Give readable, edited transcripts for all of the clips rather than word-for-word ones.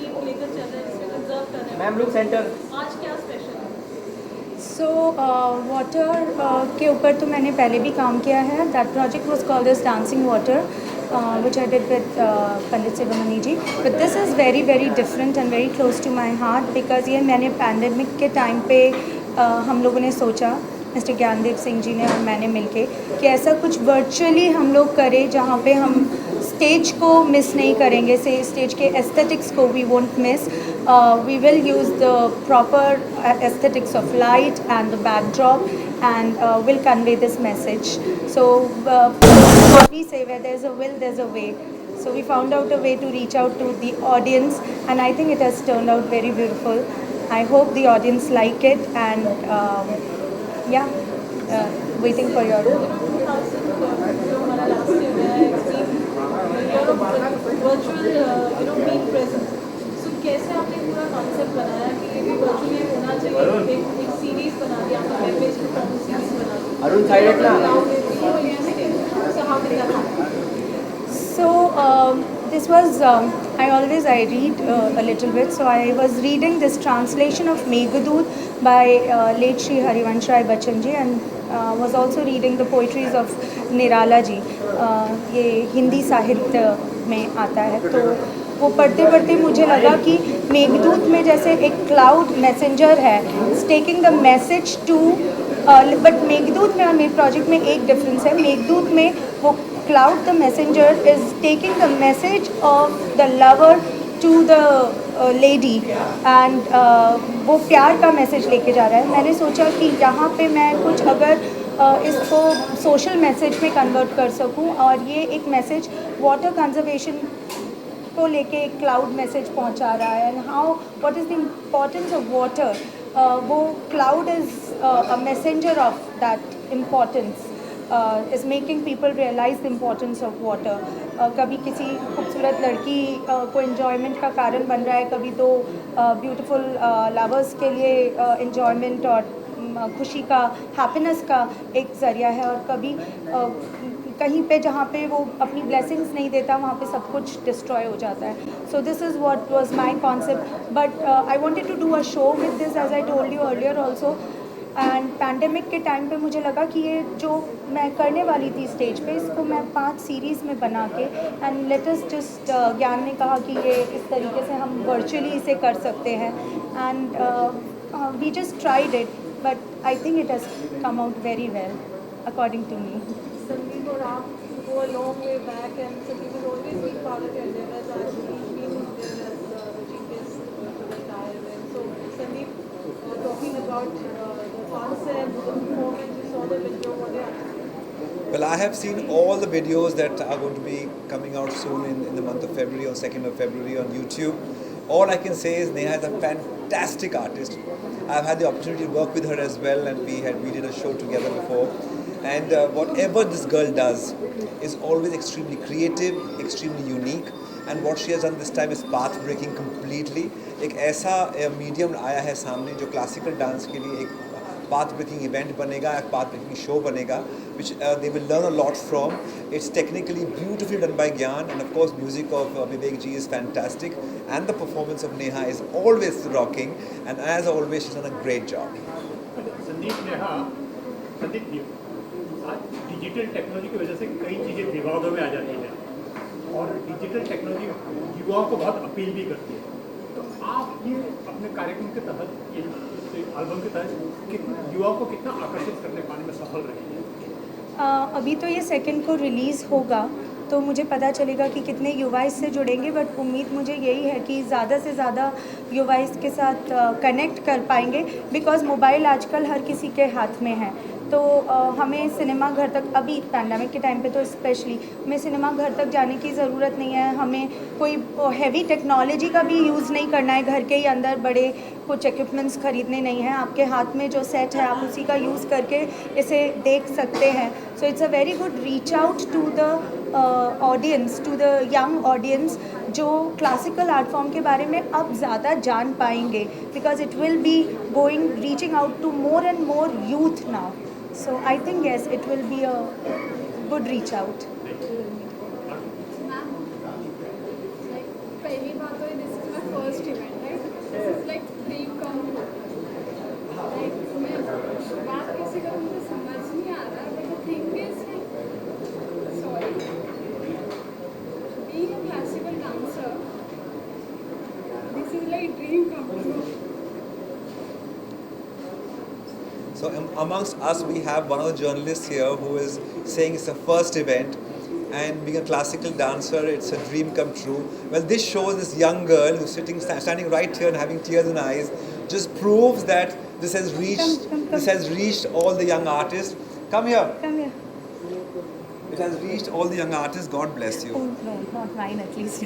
Theme लेकर चल रहे हैं जिसमें कंजर्व कर रहे हैं मैम लुक सेंटर। आज क्या स्पेशल है? सो वाटर के ऊपर तो मैंने पहले भी काम किया है. That project was called as dancing water, which I did with Pandit Subramani ji. But this is very very different and very close to my heart because ये मैंने पैंडमिक के टाइम पे हम लोगों ने सोचा, मिस्टर ज्ञानदेव सिंह जी ने और मैंने मिलके, कि ऐसा कुछ वर्चुअली हम लोग करें जहाँ पे हम स्टेज को मिस नहीं करेंगे, से स्टेज के एस्थेटिक्स को we won't miss. We will use the proper aesthetics of light and the backdrop and will convey this message. So what we say, where there's a will, there's a way. So we found out a way to reach out to the audience and I think it has turned out very beautiful. I hope the audience like it and waiting for your... virtual meet presence, so कैसे आपने पूरा concept बनाया कि ये भी virtually होना चाहिए? एक सीरीज बना दी आपने, वेब बेस्ड परफॉर्मेंस सीरीज बना दी. अरुण साइड रखना. So how did that happen? So this was I read a little bit, so I was reading this translation of Meghadoot by late Shri Harivansh Rai Bachchan ji and was also reading the poetries of Nirala ji. ये हिंदी साहित्य में आता है, तो वो पढ़ते पढ़ते मुझे लगा कि मेघदूत में जैसे एक क्लाउड मैसेंजर है, taking the message to, but Meghdoot में और मेरे प्रोजेक्ट में एक डिफरेंस है. मेघदूत में वो cloud the messenger is taking the message of the lover to the lady and वो प्यार का मैसेज लेके जा रहा है. मैंने सोचा कि यहाँ पे मैं कुछ अगर इसको सोशल मैसेज में कन्वर्ट कर सकूँ और ये एक मैसेज वाटर कंजर्वेशन को लेके एक क्लाउड मैसेज पहुँचा रहा है and how what is the importance of water. वो cloud is a messenger of that importance, is making people realize the importance of water. कभी किसी खूबसूरत लड़की को enjoyment का कारण बन रहा है, कभी तो beautiful lovers के लिए enjoyment और खुशी का, happiness का एक ज़रिया है, और कभी कहीं पे जहाँ पे वो अपनी blessings नहीं देता वहाँ पे सब कुछ destroy हो जाता है. So this is what was my concept, but I wanted to do a show with this as I told you earlier also. And pandemic के टाइम पे मुझे लगा कि ये जो मैं करने वाली थी स्टेज पे, इसको मैं 5 सीरीज़ में बना के, एंड लेट अस जस्ट, ज्ञान ने कहा कि ये इस तरीके से हम वर्चुअली इसे कर सकते हैं and we just tried it, but I think it has come out very well according to me. Sandeep और आप go a long way back and Sandeep has always been part of your endeavors. Actually, he's been there as the chief guest for the entire event. So Sandeep, talking about the concept, the performance, you saw the video, what they are. Well, I have seen all the videos that are going to be coming out soon in the month of February, on 2nd of February on YouTube. All I can say is Neha is a fantastic artist. I've had the opportunity to work with her as well, and we did a show together before. And whatever this girl does is always extremely creative, extremely unique. And what she has done this time is path breaking completely. एक ऐसा medium आया है सामने जो classical dance के लिए एक path breaking event बनेगा, एक path breaking show बनेगा, which they will learn a lot from. It's technically beautifully done by Gyan, and of course music of Vivek ji is fantastic, and the performance of Neha is always rocking, and as always she's done a great job. Sandeep ji, आज digital technology की वजह से कई चीज़ें विवादों में आ जाती हैं और डिजिटल टेक्नोलॉजी युवाओं को बहुत अपील भी करती है. तो आप ये अपने कार्यक्रम के तहत, ये एल्बम के तहत युवाओं को कितना आकर्षित करने पाने में सफल रहे हैं? अभी तो ये 2nd को रिलीज़ होगा तो मुझे पता चलेगा कि कितने युवा इससे जुड़ेंगे, बट उम्मीद मुझे यही है कि ज़्यादा से ज़्यादा युवा इसके साथ कनेक्ट कर पाएंगे, बिकॉज़ मोबाइल आजकल हर किसी के हाथ में है. तो हमें सिनेमा घर तक, अभी पैंडेमिक के टाइम पे तो स्पेशली हमें सिनेमा घर तक जाने की ज़रूरत नहीं है, हमें कोई हैवी टेक्नोलॉजी का भी यूज़ नहीं करना है, घर के ही अंदर बड़े कुछ इक्विपमेंट्स ख़रीदने नहीं हैं, आपके हाथ में जो सेट है आप उसी का यूज़ करके इसे देख सकते हैं. So it's a very good reach out to the audience, to the young audience, जो क्लासिकल आर्ट फॉर्म के बारे में अब ज़्यादा जान पाएंगे, because it will be going reaching out to more and more youth now. So I think yes, it will be a good reach out. Ma'am, like पहली बात तो this is my first dream come true. So amongst us, we have one of the journalists here who is saying it's the first event, and being a classical dancer, it's a dream come true. Well, this shows this young girl who's standing right here and having tears in her eyes, just proves that this has reached Come. this has reached all the young artists. Come here. Come here. It has reached all the young artists. God bless you. Oh, no, not mine at least.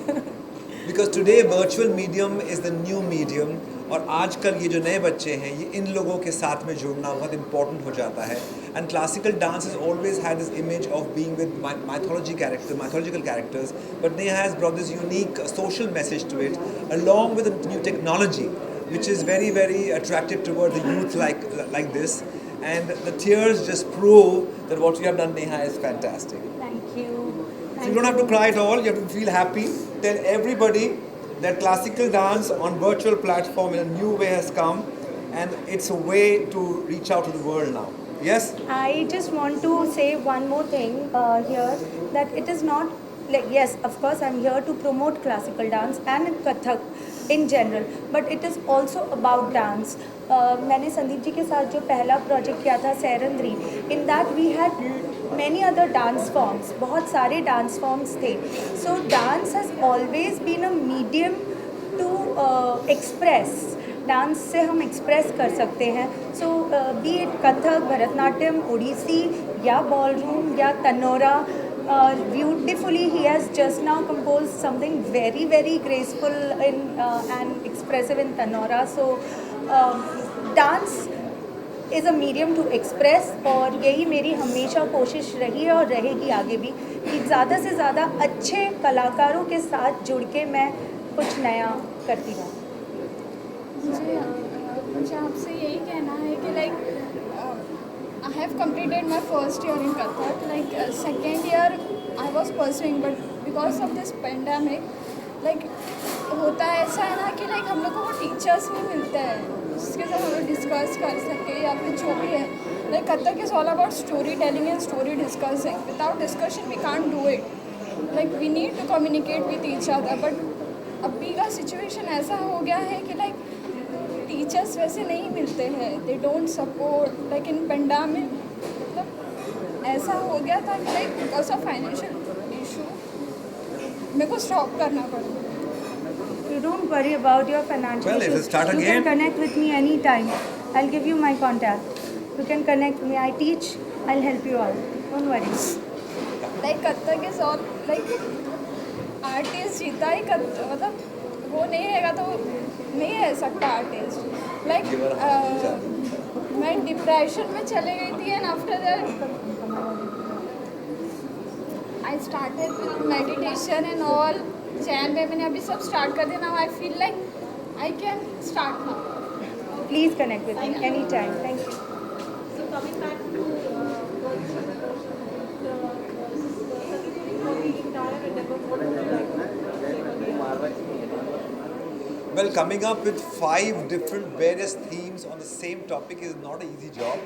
Because today virtual medium is the new medium, और आजकल ये जो नए बच्चे हैं ये इन लोगों के साथ में जुड़ना बहुत important हो जाता है. And classical dance has always had this image of being with mythological characters, but Neha has brought this unique social message to it, along with the new technology, which is very, very attractive toward the youth like this. And the tears just prove that what you have done, Neha, is fantastic. Thank you. So you don't have to cry at all, you have to feel happy. Tell everybody that classical dance on virtual platform in a new way has come, and it's a way to reach out to the world now. Yes? I just want to say one more thing here, that it is not like, yes, of course I'm here to promote classical dance and Kathak in general, but it is also about dance. मैंने संदीप जी के साथ जो पहला project किया था Sairandhri, in that we had many other dance forms, बहुत सारे dance forms थे. So dance has always been a medium to express. Dance से हम एक्सप्रेस कर सकते हैं. So be it Kathak, Bharatanatyam, Odissi या बॉलरूम या tanoura. Beautifully he has just now composed something very, very graceful and expressive in Tanora. So dance is a medium to express, और यही मेरी हमेशा कोशिश रही है और रहेगी आगे भी, कि ज़्यादा से ज़्यादा अच्छे कलाकारों के साथ जुड़ के मैं कुछ नया करती रहूँ. मुझे आपसे यही कहना है कि like I have completed my first year in Kathak. Like second year I was pursuing, but because of this pandemic, like होता है ऐसा है ना कि लाइक हम लोग को वो टीचर्स नहीं मिलते हैं जिसके साथ हम लोग डिस्कस कर सके या फिर जो भी है. Like Kathak is all about storytelling and story discussing. Without discussion we can't do it. Like we need to communicate with each other. But अभी का सिचुएशन ऐसा हो गया है कि लाइक टीचर्स वैसे नहीं मिलते हैं. They don't support. Like in pandemic मतलब ऐसा हो गया था कि like because of financial issue मेरे को स्टॉप करना पड़ा. You don't worry about your financial Well, issues. it'll start You again. can connect with me anytime. I'll give you my contact. You can connect with me. I teach. I'll help you out. Don't worry. Like Kathak is all like artist जीता ही मतलब वो नहीं रहेगा तो नहीं रह सकता artist. Like मैं डिप्रेशन में चले गई थी and after that I started with meditation and all. Jain में मैंने अभी सब स्टार्ट कर दिया. Now I feel like I can start now. Please connect with me anytime. Thank you. So coming back to virtual promotion, for the entire endeavor, what would you like to say again? Well, coming up with 5 different various themes on the same topic is not an easy job,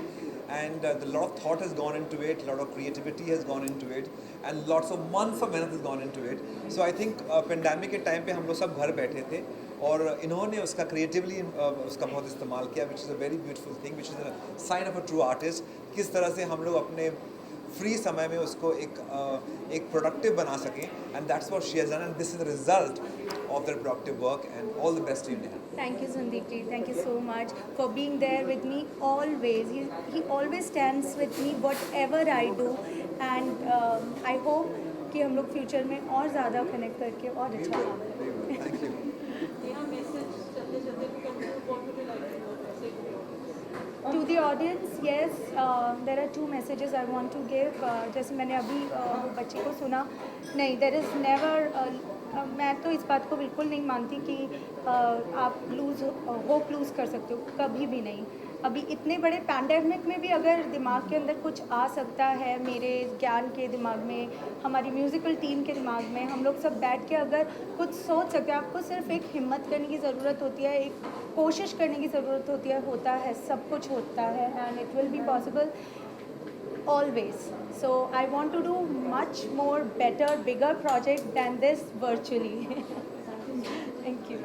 and a lot of thought has gone into it, a lot of creativity has gone into it, and lots of months of मेहनत has gone into it. So I think pandemic के time पे हम लोग सब घर बैठे थे और इन्होंने उसका क्रिएटिवली उसका बहुत इस्तेमाल किया, which is a very beautiful thing, which is a sign of a true artist. किस तरह से हम लोग अपने फ्री समय में उसको एक प्रोडक्टिव बना सकें, and that's what she has done, and this is the result of that productive work, and all the best to you Neha. Thank you, Sandeep ji. Thank you so much for being there with me always. He always stands with me whatever I do, and I hope कि हम लोग future में और ज़्यादा connect करके और अच्छा काम करें. Thank you. Yeah, message चलते चलते to conclude, what would you like to say to your To the audience, yes, there are 2 messages I want to give. जैसे मैंने अभी बच्चे को सुना, नहीं, there is never मैं तो इस बात को बिल्कुल नहीं मानती कि आप होप लूज़ कर सकते हो, कभी भी नहीं. अभी इतने बड़े पैंडेमिक में भी अगर दिमाग के अंदर कुछ आ सकता है, मेरे ज्ञान के दिमाग में, हमारी म्यूज़िकल टीम के दिमाग में, हम लोग सब बैठ के अगर कुछ सोच सकते हैं, आपको सिर्फ एक हिम्मत करने की ज़रूरत होती है, एक कोशिश करने की ज़रूरत होती है, होता है, सब कुछ होता है, and it will be possible always. So I want to do much more better, bigger project than this virtually. Thank you.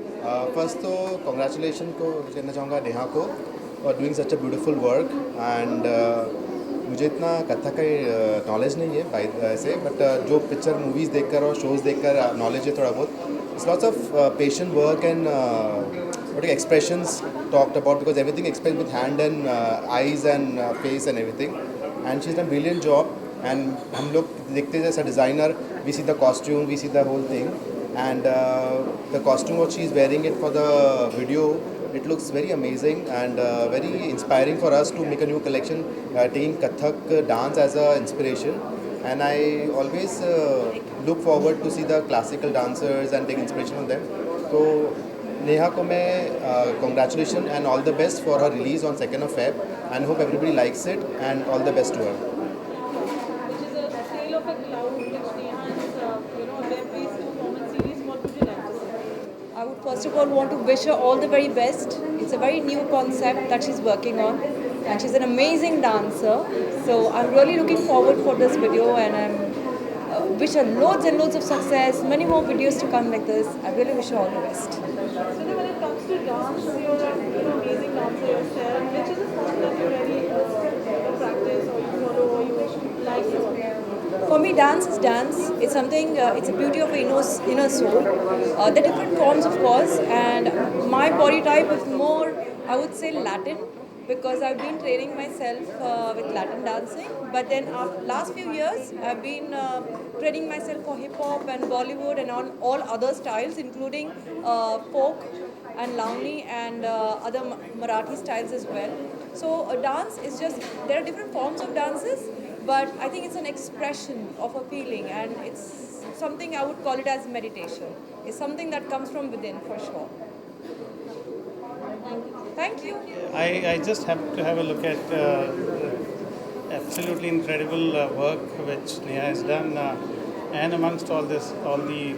First तो कॉन्ग्रेचुलेशन को कहना चाहूँगा नेहा को और doing such a beautiful work and मुझे इतना कथक का नॉलेज नहीं है ऐसे बट जो पिक्चर मूवीज़ देखकर और शोज़ देखकर नॉलेज है थोड़ा बहुत it's lots of patient work and what expressions talked about because everything expressed with hand and eyes and face and everything and she's done a brilliant job and हम लोग देखते हैं जैसा designer we see the costume we see the whole thing and the costume what she is wearing it for the video it looks very amazing and very inspiring for us to make a new collection taking Kathak dance as a inspiration and I always look forward to see the classical dancers and take inspiration from them so Neha को मैं congratulations and all the best for her release on 2nd of Feb and hope everybody likes it and all the best to her. Which is a tale of a cloud, which Neha is, web-based performance series. What would you like to say? I would first of all want to wish her all the very best. It's a very new concept that she's working on and she's an amazing dancer. So I'm really looking forward for this video and I'm wish her loads and loads of success, many more videos to come like this. I really wish her all the best. So when it comes to dance, you're an amazing dancer yourself. Which is a form that you really practice or you follow or you like? For me, dance is dance. It's something, it's a beauty of inner soul. There are different forms, of course, and my body type is more, I would say, Latin. Because I've been training myself with Latin dancing, but then after last few years I've been training myself for hip hop and Bollywood and on all other styles, including folk and Launi and other Marathi styles as well. So dance is just there are different forms of dances, but I think it's an expression of a feeling, and it's something I would call it as meditation. It's something that comes from within for sure. Thank you. I just have to have a look at absolutely incredible work which Neha has done and amongst all the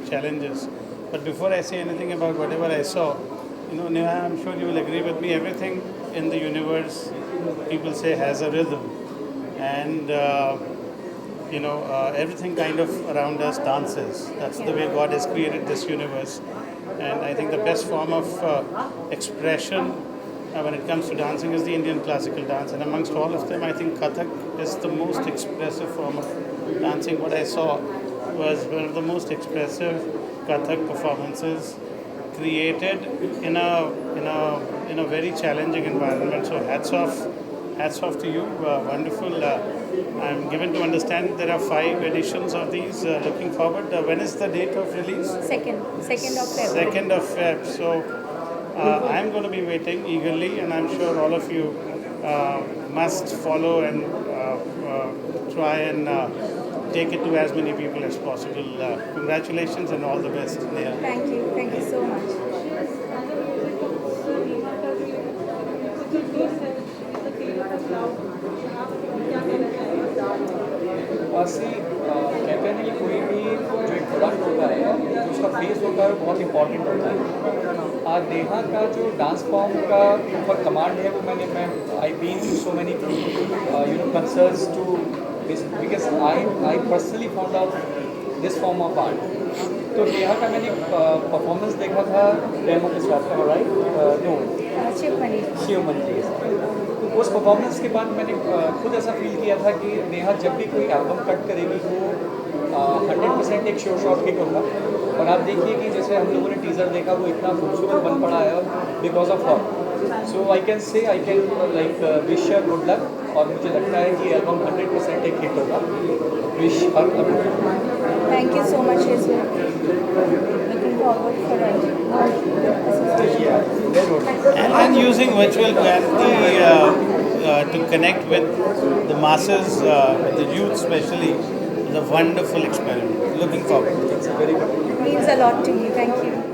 challenges. But before I say anything about whatever I saw, Neha, I'm sure you will agree with me, everything in the universe people say has a rhythm and everything kind of around us dances. That's the way God has created this universe. And I think the best form of expression when it comes to dancing is the Indian classical dance, and amongst all of them I think Kathak is the most expressive form of dancing. What I saw was one of the most expressive Kathak performances created in a very challenging environment. So hats off to you, wonderful. I'm given to understand there are 5 editions of these. Looking forward. When is the date of release? 2nd of February. 2nd of Feb. So I'm going to be waiting eagerly, and I'm sure all of you must follow and try and take it to as many people as possible. Congratulations and all the best, Neha. Thank you so much. सी कहते हैं कि कोई भी जो एक product होता है जो उसका फेस होता है वो बहुत इंपॉर्टेंट होता है. नेहा का जो डांस फॉर्म का ऊपर कमांड है वो मैं I been too so many concerts too because I personally found out this form of art. तो नेहा का मैंने परफॉर्मेंस देखा था डेमो के साथ में, राइट? नो, शिव मंदिर. तो उस परफॉर्मेंस के बाद मैंने खुद ऐसा फील किया था कि नेहा जब भी कोई एल्बम कट करेगी वो 100% एक शो शॉट हिट होगा. और आप देखिए कि जैसे हम लोगों ने टीज़र देखा वो इतना खूबसूरत बन पड़ा है because of her. So I can like wish her good luck. और मुझे लगता है कि एल्बम 100% एक हिट होगा. Wish her. Thank you so much, Jesus. Looking forward for it. And using virtual reality to connect with the masses, with the youth especially, is a wonderful experiment. Looking forward. It means a lot to me. Thank you.